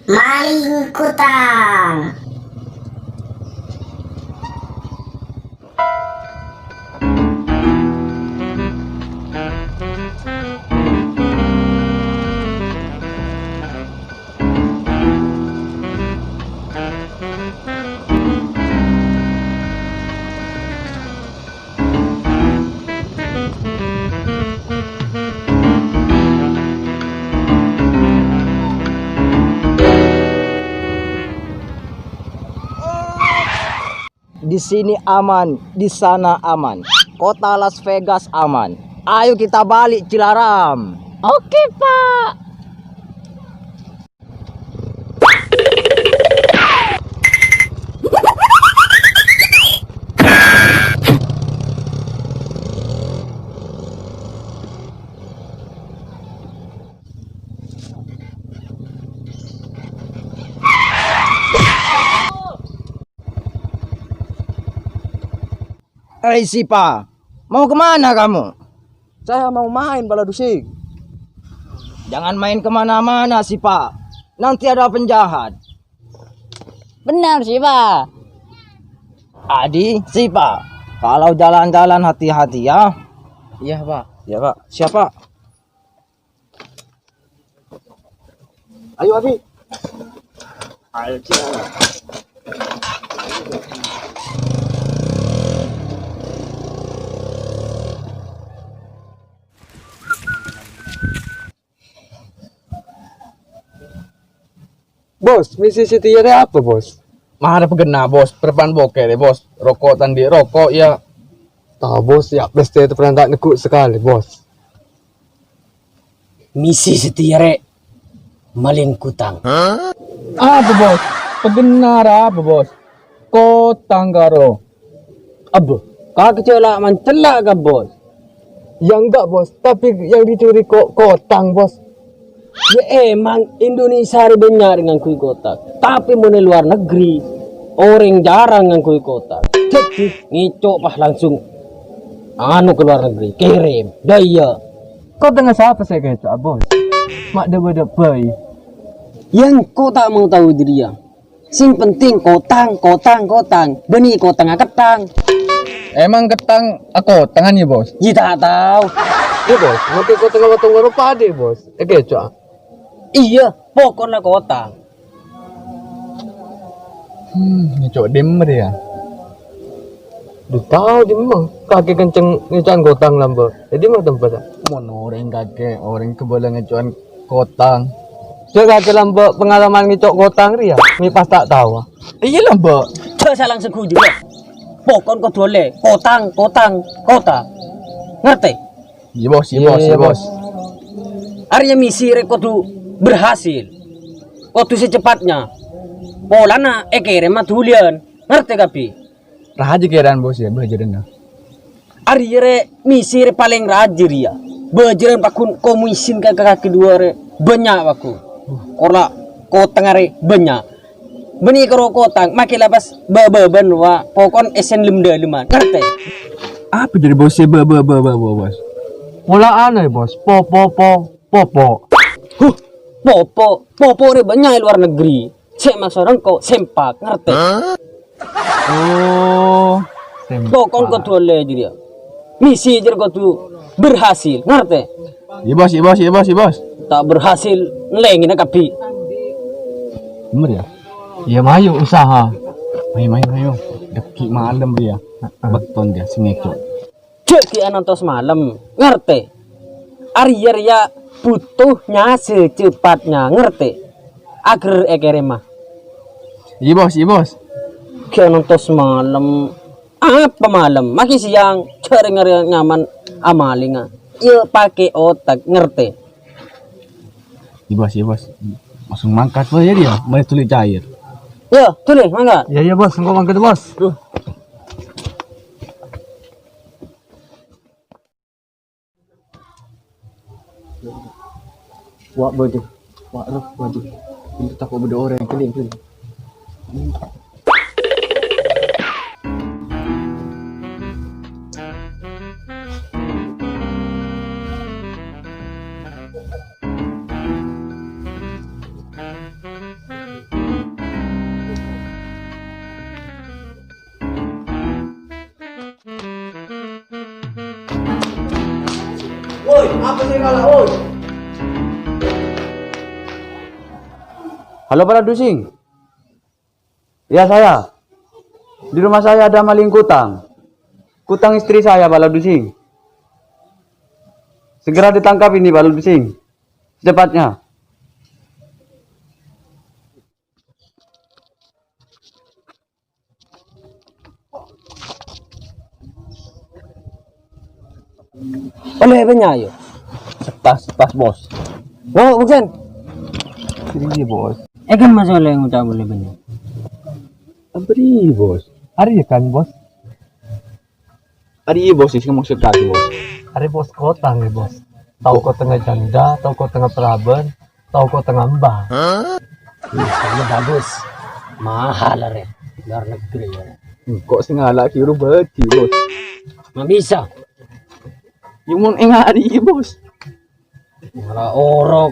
Maling kutang. Di sini aman, di sana aman. Kota Las Vegas aman. Ayo kita balik Cilaram. Oke, Pak. Hei Sipa, mau kemana kamu? Saya mau main bola dusik. Jangan main kemana-mana Sipa. Nanti ada penjahat. Benar sih, Pak. Adi, Sipa, kalau jalan-jalan hati-hati ya. Iya, Pak. Iya, Pak. Siapa? Ayo, Abi. Ayo, Cina. Bos, misi setianya apa, Bos? Mah ada pegena bos, perpan bokeh deh bos. Rokok tadi rokok ya. Tahu, Bos, ya pesta itu pernah tak nekuk sekali, Bos. Misi setiare maling kutang. Apa bos? Pegena apa bos? Kotanggaro. Abu, kau kecelak mencelak ke bos? Ya enggak, Bos, tapi yang dicuri kok kotang, Bos. Ya emang Indonesia ada banyak dengan kui kotak. Tapi mau di luar negeri, orang jarang dengan kui kotak. Jadi ngicok pas langsung anu ke luar negeri, kirim. Daya. Kau dengan siapa saya kecok, Bos? Mak deba-debai. Yang kau tak mau tahu diri ya. Sing penting kotang. Benih kotang ketang. Emang ketang aku tangan ya bos. Ya tak tahu. Iya, Bos. Nanti kau tengah watong rupa deh, Bos. Kecok. Iya, pokoknya kotang. Ngecok demer ya. Duh, tahu dia memang kaki kenceng ngecan kotang lamba. Jadi mah tempatnya. Mau orang kakek, orang kebelah ngecokan kotang. Saya kaki lamba pengalaman ngecok kotang ria. Ini pas tak tahu. Iya lah mbak. Saya langsung kudu. Pokon kau dole, kota. Ngerti? Iya bos, iya bos. Arya misi kudu berhasil. Kudu secepatnya. Polana ekere matulian. Ngerti kapi? Rahaja keadaan bos ya, belajaran. Arya misi paling rajin ya. Belajaran pakun komisin kakak kedua re banyak paku. Kola kotang are banyak. Beni karo kotang makin lapas beban wa pokon esen lemda leman. Ngerti? Apa jadi bos ya, bos? Pola aneh, Bos. Popo. Popo re banyak di luar negeri. Cek maksud orang kau sempak. Ngerti? Oh. Pokon kau dole dia. Misi jer kau tu berhasil. Ngerti? Iya bos. Tak berhasil ngelengin kapi. Bener ya? Ya mayu usaha. Mayu. Deki malam dia. Beton dia si ngecok. Cek ki nonton semalam. Ngerti? Arya butuhnya secepatnya. Ngerti? Agar ekere mah. Iya bos. Ki nonton semalam. Apa malam? Makin siang cari ngeri nyaman amalinga. Iya pakai otak. Ngerti? Iya bos. Langsung mangkat ya dia, mau tulis cair. Ya, tulis mangga. Ya Bos, engkau mangkat, Bos. Wak baju. Ini takut beda orang keling. Apa sih kalah, oi? Halo para dusing. Ya saya. Di rumah saya ada maling kutang. Kutang istri saya Pak Dusing. Segera ditangkap ini Pak Dusing. Secepatnya. Oleh banyak ayo. Tas bos. Oh, bukan. Iya bos. Kan masalah yang ucap boleh banyak. Abri bos. Hari kan bos. Ari bos sih maksud kaki bos. Hari bos kotang ya bos. Tahu kau tengah janda, tahu kau tengah peraban, tahu kau tengah mbah. Ini bagus. Mahal re. Luar negeri ya. Kok sing ngalak kiro beti bos. Nggak bisa. Yung engari bos. Malah orok.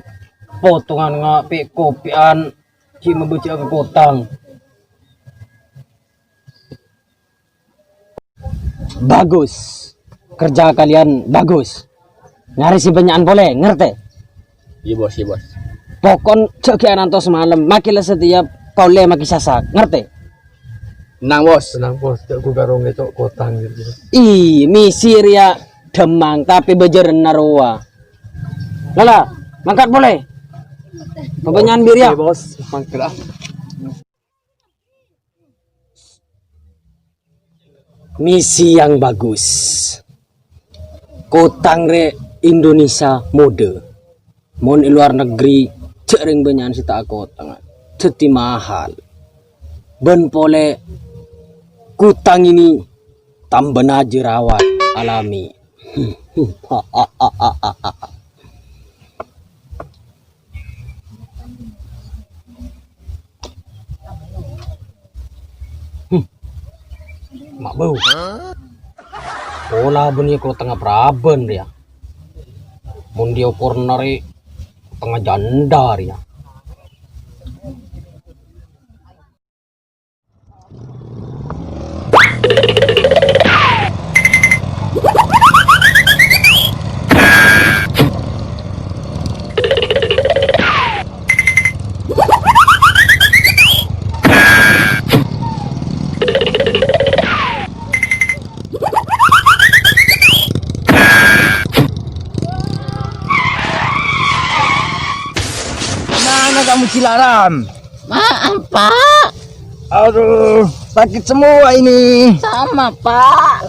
Potongan ngapi kopian. Cik membenci ke kotang. Bagus. Kerja kalian bagus. Nyari si banyakan boleh, ngerti? Iya bos. Pokon cekian anto semalam, makilah setiap kau le maki sasak, ngerti? Nang bos. Tenang bos, cak ku garong cok kotang gitu. Ih, misir ya demang tapi bejeren narua. Lala, mangkat boleh? Kebanyakan bir ya? Bos, mangkira. Misi yang bagus. Kotang re Indonesia mode. Mon luar negeri cering banyak si tak kotang. Ceti mahal. Ben pole kutang ini tambah jerawat alami. Mak bau. Pola bunyi kalau tengah peraban dia. Mun dia corner tengah janda dia. Mana kamu Cilaram? Maaf, Pak. Aduh, sakit semua ini. Sama, Pak.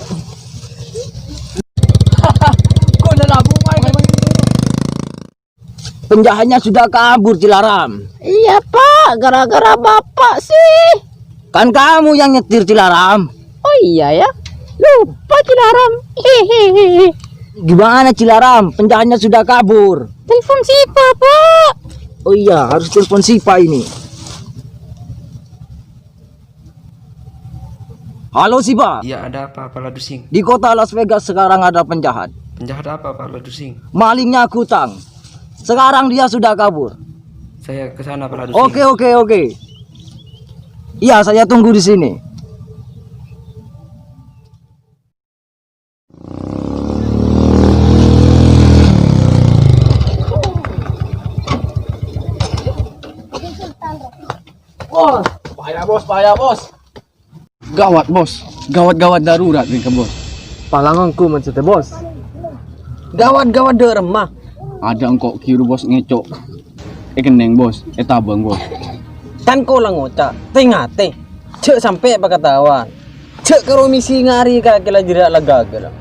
Kok ada nabungan? Penjahatnya sudah kabur Cilaram. Iya, Pak. Gara-gara Bapak sih. Kan kamu yang nyetir Cilaram. Oh iya ya. Lupa Cilaram. Hehehe. Gimana Cilaram? Penjahatnya sudah kabur. Telepon siapa, Pak? Oh iya, harus telepon Sipa ini. Halo Sipa. Ya ada apa Pak Ladusing? Di kota Las Vegas sekarang ada penjahat. Penjahat apa Pak Ladusing? Malingnya kutang. Sekarang dia sudah kabur. Saya ke sana Pak Ladusing. Oke. Iya, saya tunggu di sini. Bahaya bos. Gawat bos. Gawat darurat nih ke bos. Palangangku maksudnya bos. Gawat-gawat deremah. Ada engkau kiro bos ngecok. Keneng bos. Tabang bos. Kan kau lang ngoca. Tengate. Cek sampai apa katawan. Cek ke misi ngari kakila jerak lagagal.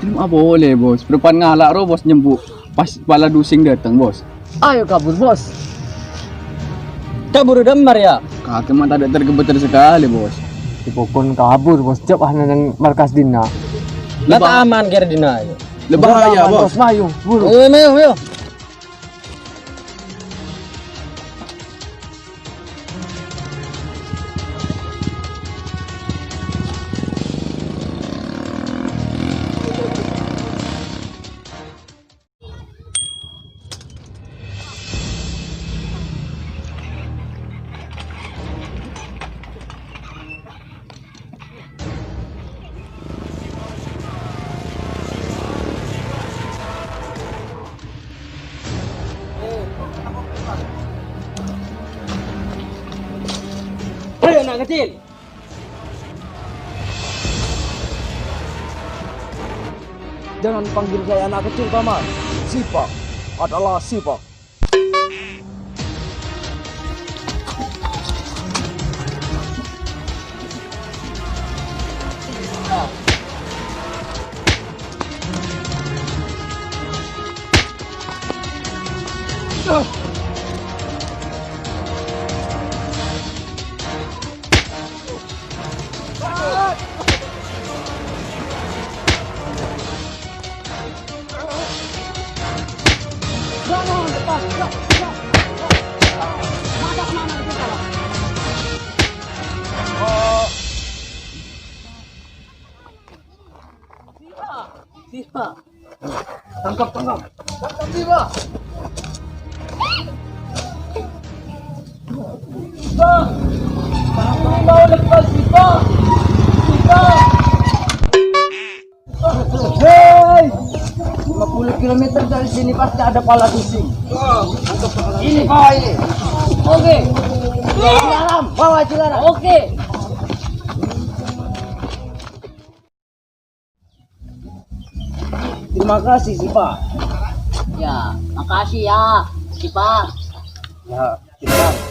Terima boleh bos. Depan ngalak ro bos nyembuk. Pas Pala Dusing datang bos. Ayo kabur bos. Kabur damar ya. Kakek mah tak ada tergebetar sekali bos. Dipokon kabur bos, cak nang markas dina. Lata aman kira dina ayo. Lebahaya bos. Mayu, buru. Ayo. anak kecil. Jangan panggil saya anak kecil, Paman. Sipa adalah Sipa. Hei, 50 kilometer dari sini pasti ada pala dusing. Ini bawa ini. Oke. Cilaram, bawa Cilaram. Oke. Terima kasih, Sipa. Ya, makasih ya, Sipa. Ya, Cilaram.